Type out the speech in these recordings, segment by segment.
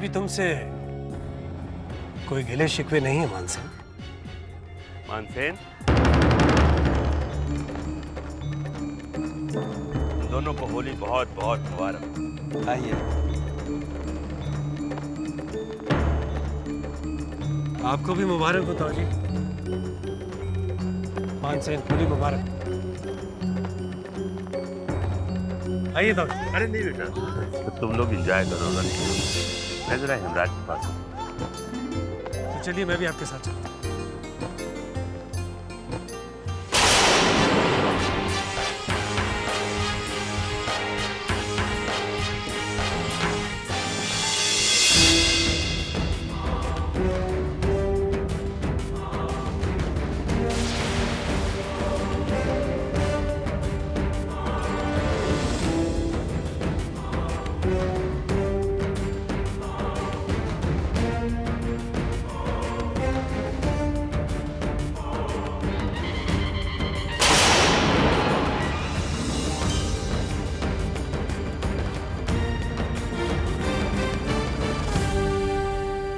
भी तुमसे कोई गिले शिकवे नहीं है मानसेन। मानसेन, दोनों को होली बहुत बहुत मुबारक। आइए। आपको भी मुबारक हो ताऊ जी। मानसेन, होली मुबारक। आइए ताऊ जी। अरे नहीं बेटा, तो तुम लोग एंजॉय करो ना, मैं जरा हेमराज के पास हूँ। तो चलिए मैं भी आपके साथ चलता हूँ।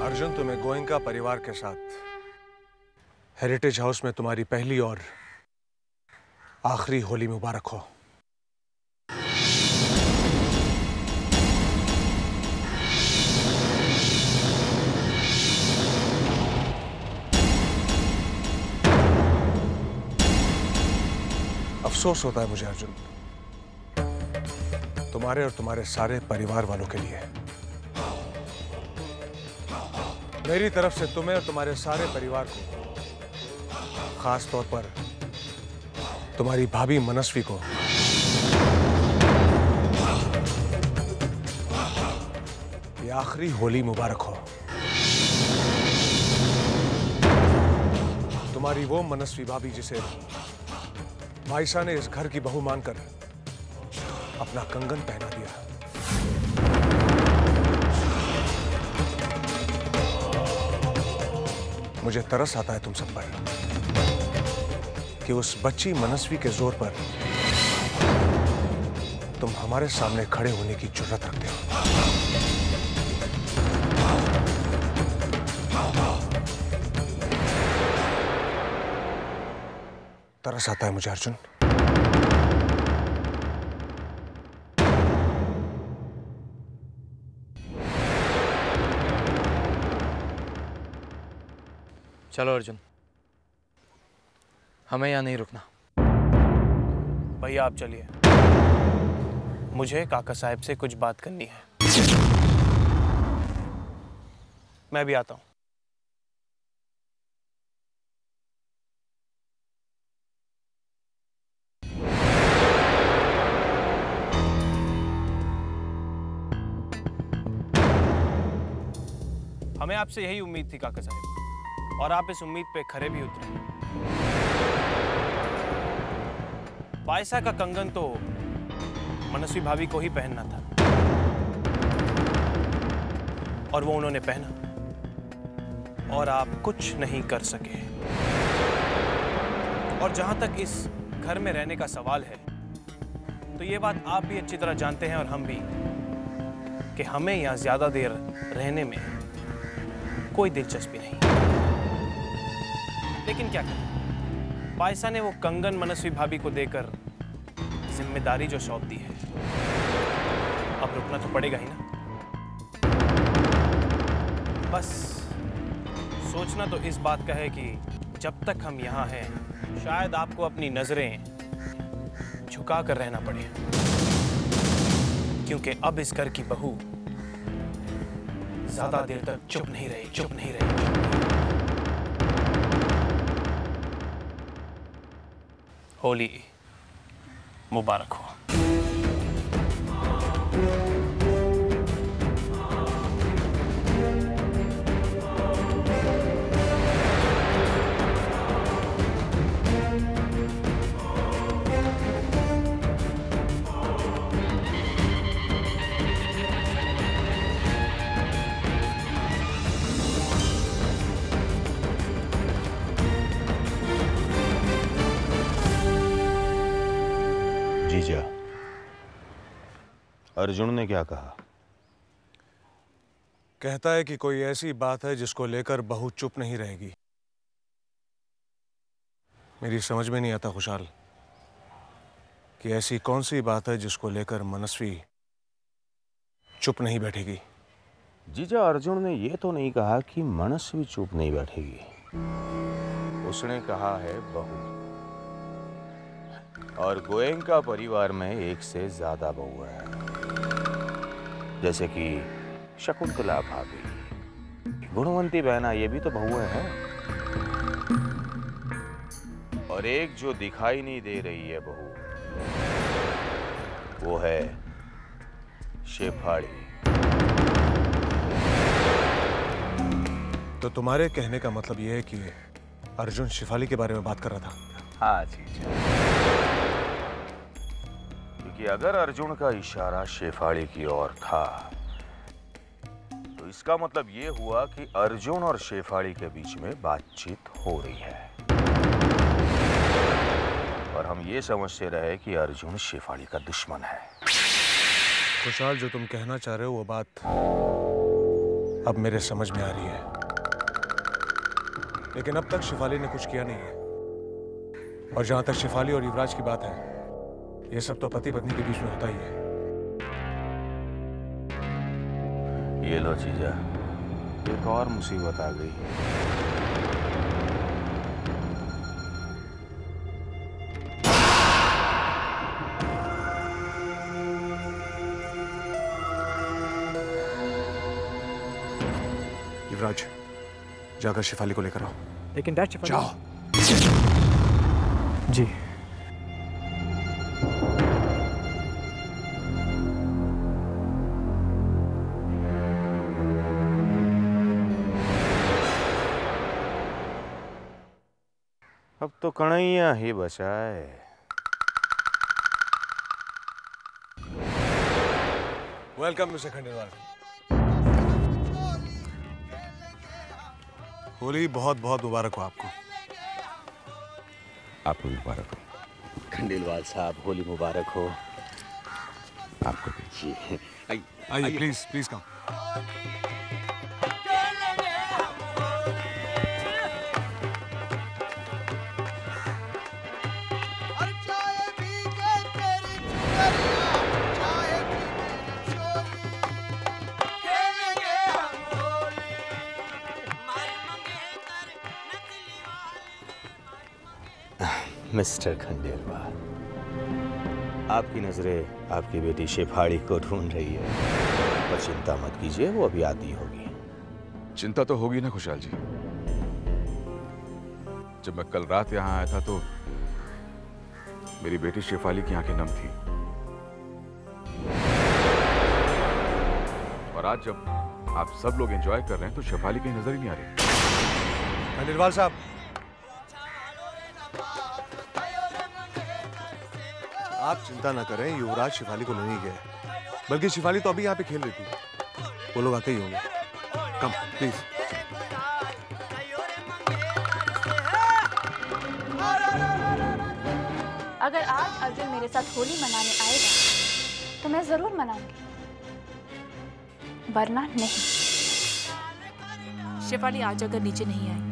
अर्जुन, तुम्हें गोयनका परिवार के साथ हेरिटेज हाउस में तुम्हारी पहली और आखिरी होली मुबारक हो। अफसोस होता है मुझे अर्जुन, तुम्हारे और तुम्हारे सारे परिवार वालों के लिए। मेरी तरफ से तुम्हें और तुम्हारे सारे परिवार को, खास तौर पर तुम्हारी भाभी मनस्वी को, ये आखिरी होली मुबारक हो। तुम्हारी वो मनस्वी भाभी जिसे माइसा ने इस घर की बहू मानकर अपना कंगन पहना दिया। मुझे तरस आता है तुम सब पर कि उस बच्ची मनस्वी के जोर पर तुम हमारे सामने खड़े होने की जुर्रत रखते हो। तरस आता है मुझे अर्जुन। चलो अर्जुन, हमें यहाँ नहीं रुकना। भैया आप चलिए, मुझे काका साहब से कुछ बात करनी है। मैं भी आता हूँ। हमें आपसे यही उम्मीद थी काका साहब, और आप इस उम्मीद पे खरे भी उतरे। बायसा का कंगन तो मनस्वी भाभी को ही पहनना था, और वो उन्होंने पहना, और आप कुछ नहीं कर सके। और जहां तक इस घर में रहने का सवाल है, तो ये बात आप भी अच्छी तरह जानते हैं और हम भी, कि हमें यहां ज्यादा देर रहने में कोई दिलचस्पी नहीं। लेकिन क्या करें, बायसा ने वो कंगन मनस्वी भाभी को देकर जिम्मेदारी जो सौंप दी है, अब रुकना तो पड़ेगा ही ना। बस सोचना तो इस बात का है कि जब तक हम यहाँ हैं, शायद आपको अपनी नजरें झुका कर रहना पड़े, क्योंकि अब इस घर की बहू ज्यादा देर तक चुप नहीं रही। होली मुबारक हो। जीजा, अर्जुन ने क्या कहा? कहता है कि कोई ऐसी बात है जिसको लेकर बहू चुप नहीं रहेगी। मेरी समझ में नहीं आता खुशहाल कि ऐसी कौन सी बात है जिसको लेकर मनस्वी चुप नहीं बैठेगी। जीजा, अर्जुन ने ये तो नहीं कहा कि मनस्वी चुप नहीं बैठेगी। उसने कहा है बहू। और गोयनका परिवार में एक से ज्यादा बहू है, जैसे कि शकुंतला भाभी, गुणवंती बहना, ये भी तो बहुएं हैं। और एक जो दिखाई नहीं दे रही है बहू, वो है शेफाड़ी। तो तुम्हारे कहने का मतलब यह है कि अर्जुन शेफाली के बारे में बात कर रहा था? हाँ जीजा, क्योंकि अगर अर्जुन का इशारा शेफाड़ी की ओर था तो इसका मतलब ये हुआ कि अर्जुन और शेफाड़ी के बीच में बातचीत हो रही है। और हम ये समझते रहे कि अर्जुन शेफाड़ी का दुश्मन है। खुशहाल, जो तुम कहना चाह रहे हो वो बात अब मेरे समझ में आ रही है, लेकिन अब तक शेफाली ने कुछ किया नहीं है। और जहां तक शेफाली और युवराज की बात है, ये सब तो पति पत्नी के बीच में होता ही है। ये लो जीजा, एक और मुसीबत आ गई। युवराज, जाकर शेफाली को लेकर आओ। लेकिन डैड शेफाली। जाओ। जी। अब तो कन्हैया ही बचा है। Welcome mister Khandelwal. होली बहुत बहुत मुबारक हो आपको। आपको मुबारक हो। खंडेलवाल साहब, होली मुबारक हो आपको भी। आइए, please please come. Mister Khandelwal, आपकी नजरें आपकी बेटी शेफाड़ी को ढूंढ रही है, पर चिंता मत कीजिए, वो अभी आती होगी। चिंता तो होगी ना खुशहाल जी। जब मैं कल रात यहाँ आया था तो मेरी बेटी शेफाली की आंखें नम थी, और आज जब आप सब लोग एंजॉय कर रहे हैं तो शेफाली कहीं नजर ही नहीं आ रही। खंडेलवाल साहब, आप चिंता ना करें, युवराज शेफाली को लेने गए, बल्कि शेफाली तो अभी यहाँ पे खेल रही थी। वो लोग आते ही होंगे। Come please. अगर आज अर्जुन मेरे साथ होली मनाने आएगा तो मैं जरूर मनाऊंगी, वरना नहीं। शेफाली आज अगर नीचे नहीं आई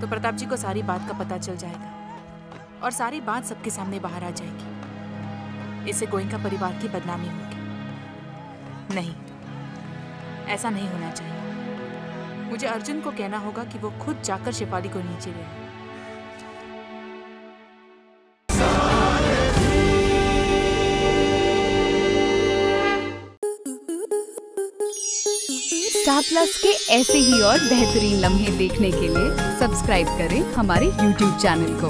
तो प्रताप जी को सारी बात का पता चल जाएगा और सारी बात सबके सामने बाहर आ जाएगी। इससे गोयनका परिवार की बदनामी होगी। नहीं, ऐसा नहीं होना चाहिए। मुझे अर्जुन को कहना होगा कि वो खुद जाकर शेफाली को नीचे ले। स्टार प्लस के ऐसे ही और बेहतरीन लम्हे देखने के लिए सब्सक्राइब करें हमारे YouTube चैनल को।